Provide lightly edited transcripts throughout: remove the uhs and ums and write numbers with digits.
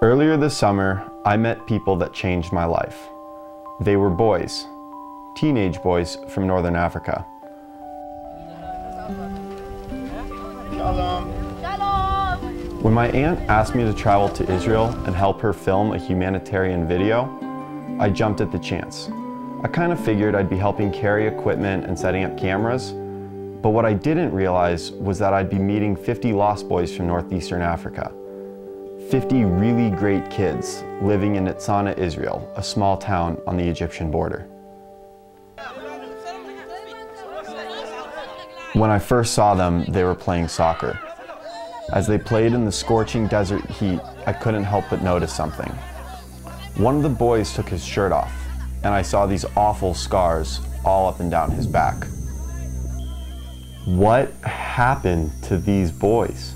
Earlier this summer, I met people that changed my life. They were boys, teenage boys from Northern Africa. When my aunt asked me to travel to Israel and help her film a humanitarian video, I jumped at the chance. I kind of figured I'd be helping carry equipment and setting up cameras, but what I didn't realize was that I'd be meeting 50 lost boys from northeastern Africa. 50 really great kids living in Nitzana, Israel, a small town on the Egyptian border. When I first saw them, they were playing soccer. As they played in the scorching desert heat, I couldn't help but notice something. One of the boys took his shirt off, and I saw these awful scars all up and down his back. What happened to these boys?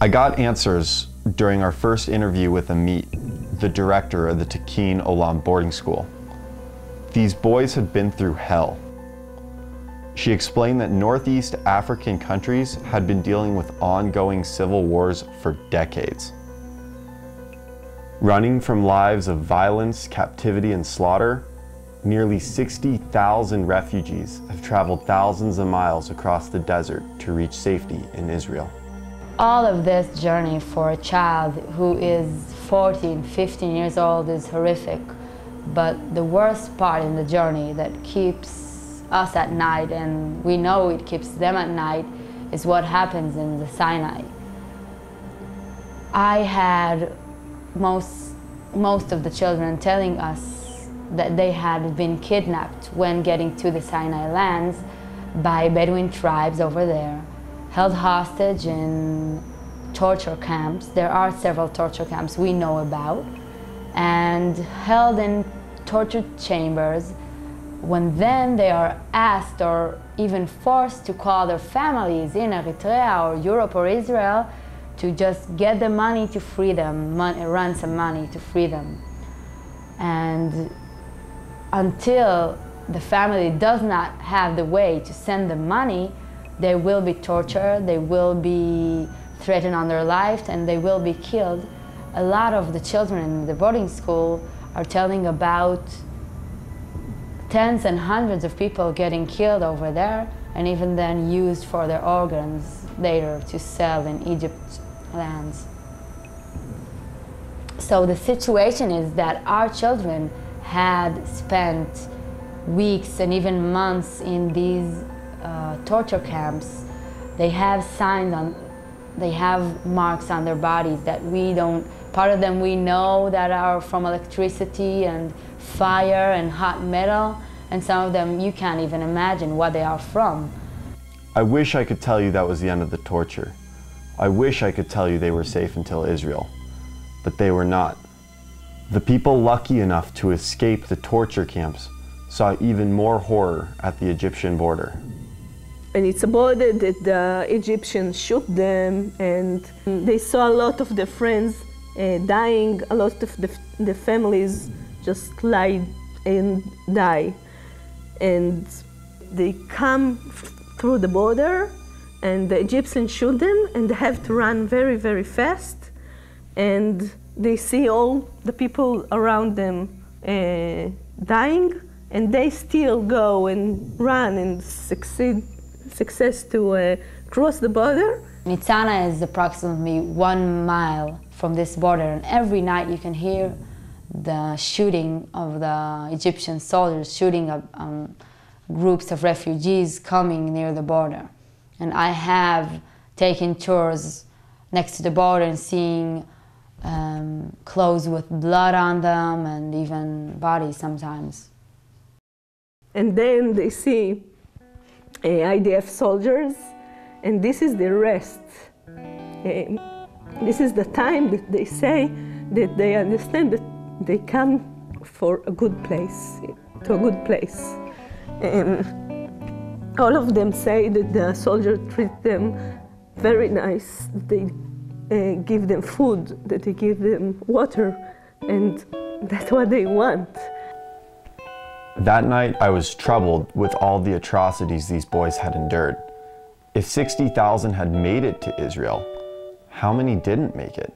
I got answers during our first interview with Amit, the director of the Tekin Olam boarding school. These boys had been through hell. She explained that Northeast African countries had been dealing with ongoing civil wars for decades. Running from lives of violence, captivity, and slaughter, nearly 60,000 refugees have traveled thousands of miles across the desert to reach safety in Israel. All of this journey for a child who is 14, 15 years old is horrific. But the worst part in the journey that keeps us at night, and we know it keeps them at night, is what happens in the Sinai. I had most of the children telling us that they had been kidnapped when getting to the Sinai lands by Bedouin tribes over there, held hostage in torture camps. There are several torture camps we know about, and held in torture chambers, when then they are asked or even forced to call their families in Eritrea or Europe or Israel to just get the money to free them, ransom money to free them. And until the family does not have the way to send the money, they will be tortured, they will be threatened on their life, and they will be killed. A lot of the children in the boarding school are telling about tens and hundreds of people getting killed over there, and even then used for their organs later to sell in Egypt lands. So the situation is that our children had spent weeks and even months in these torture camps. They have they have marks on their bodies that we don't, part of them we know that are from electricity and fire and hot metal, and some of them you can't even imagine what they are from. I wish I could tell you that was the end of the torture. I wish I could tell you they were safe until Israel, but they were not. The people lucky enough to escape the torture camps saw even more horror at the Egyptian border. And it's a border that the Egyptians shoot them, and they saw a lot of their friends dying, a lot of the families just lie and die. And they come through the border, and the Egyptians shoot them, and they have to run very, very fast. And they see all the people around them dying, and they still go and run and success to cross the border. Nitzana is approximately 1 mile from this border, and every night you can hear the shooting of the Egyptian soldiers shooting up groups of refugees coming near the border. And I have taken tours next to the border and seeing clothes with blood on them and even bodies sometimes. And then they see IDF soldiers, and this is the rest. This is the time that they say that they understand that they come for a good place, to a good place. All of them say that the soldiers treat them very nice, they give them food, that they give them water, and that's what they want. That night, I was troubled with all the atrocities these boys had endured. If 60,000 had made it to Israel, how many didn't make it?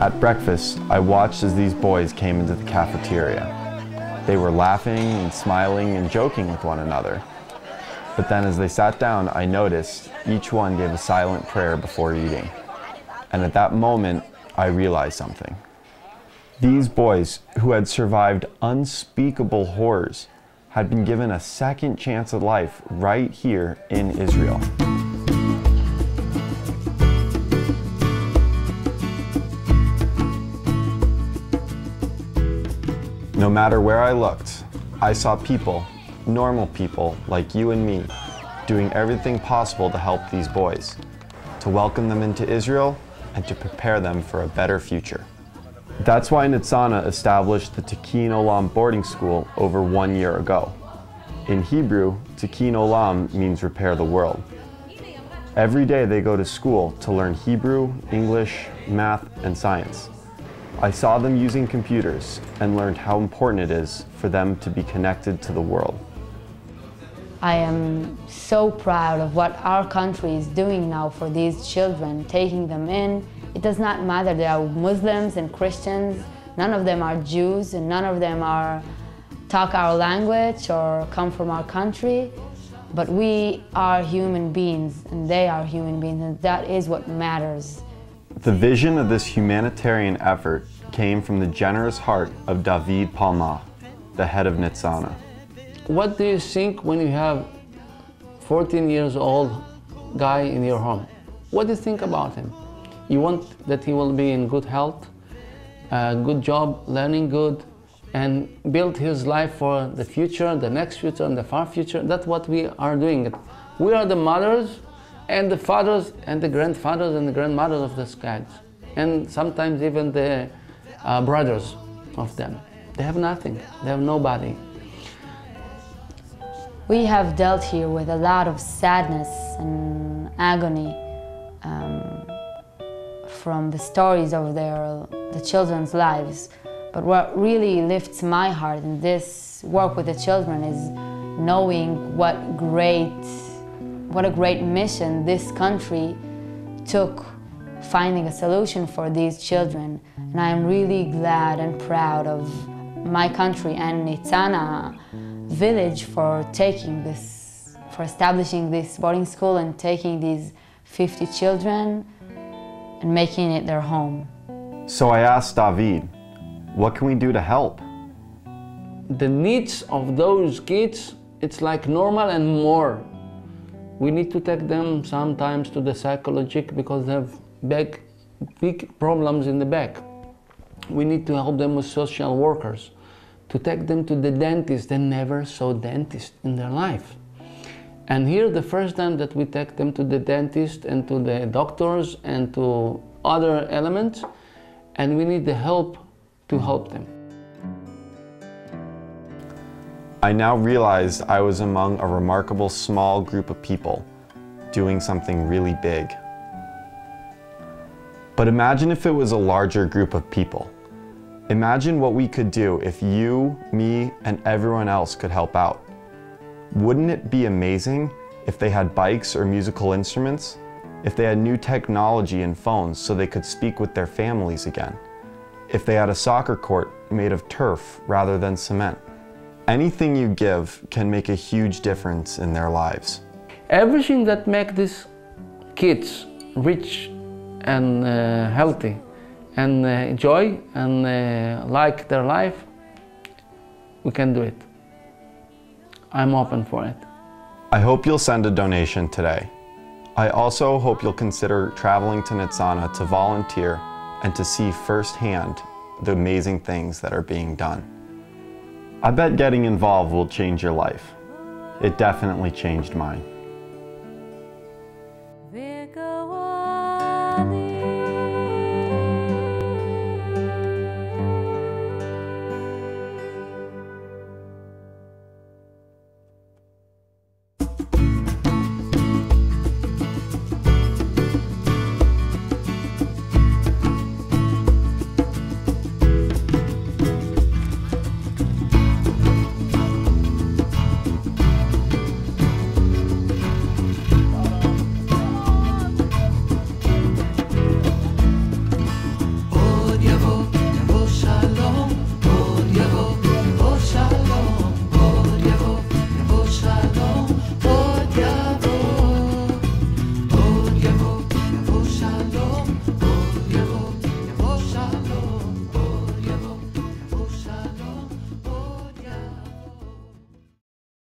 At breakfast, I watched as these boys came into the cafeteria. They were laughing and smiling and joking with one another. But then as they sat down, I noticed each one gave a silent prayer before eating. And at that moment, I realized something. These boys, who had survived unspeakable horrors, had been given a second chance at life right here in Israel. No matter where I looked, I saw people, normal people like you and me, doing everything possible to help these boys, to welcome them into Israel and to prepare them for a better future. That's why Nitzana established the Tikkun Olam boarding school over 1 year ago. In Hebrew, Tikkun Olam means repair the world. Every day they go to school to learn Hebrew, English, math, and science. I saw them using computers and learned how important it is for them to be connected to the world. I am so proud of what our country is doing now for these children, taking them in. It does not matter, they are Muslims and Christians, none of them are Jews, and none of them talk our language or come from our country, but we are human beings and they are human beings, and that is what matters. The vision of this humanitarian effort came from the generous heart of David Palma, the head of Nitzana. What do you think when you have 14 years old guy in your home? What do you think about him? You want that he will be in good health, good job, learning good, and build his life for the future, the next future, and the far future. That's what we are doing. We are the mothers and the fathers and the grandfathers and the grandmothers of these kids, and sometimes even the brothers of them. They have nothing, they have nobody. We have dealt here with a lot of sadness and agony from the stories of the children's lives. But what really lifts my heart in this work with the children is knowing what a great mission this country took finding a solution for these children. And I am really glad and proud of my country and Nitzana village for establishing this boarding school and taking these 50 children and making it their home. So I asked David, what can we do to help? The needs of those kids, it's like normal and more. We need to take them sometimes to the psychological because they have big problems in the back. We need to help them with social workers, to take them to the dentist. They never saw a dentist in their life. And here the first time that we take them to the dentist and to the doctors and to other elements, and we need the help to help them. I now realized I was among a remarkable small group of people doing something really big. But imagine if it was a larger group of people. Imagine what we could do if you, me, and everyone else could help out. Wouldn't it be amazing if they had bikes or musical instruments? If they had new technology and phones so they could speak with their families again? If they had a soccer court made of turf rather than cement? Anything you give can make a huge difference in their lives. Everything that makes these kids rich and healthy and enjoy and like their life, we can do it. I'm open for it. I hope you'll send a donation today. I also hope you'll consider traveling to Nitzana to volunteer and to see firsthand the amazing things that are being done. I bet getting involved will change your life. It definitely changed mine.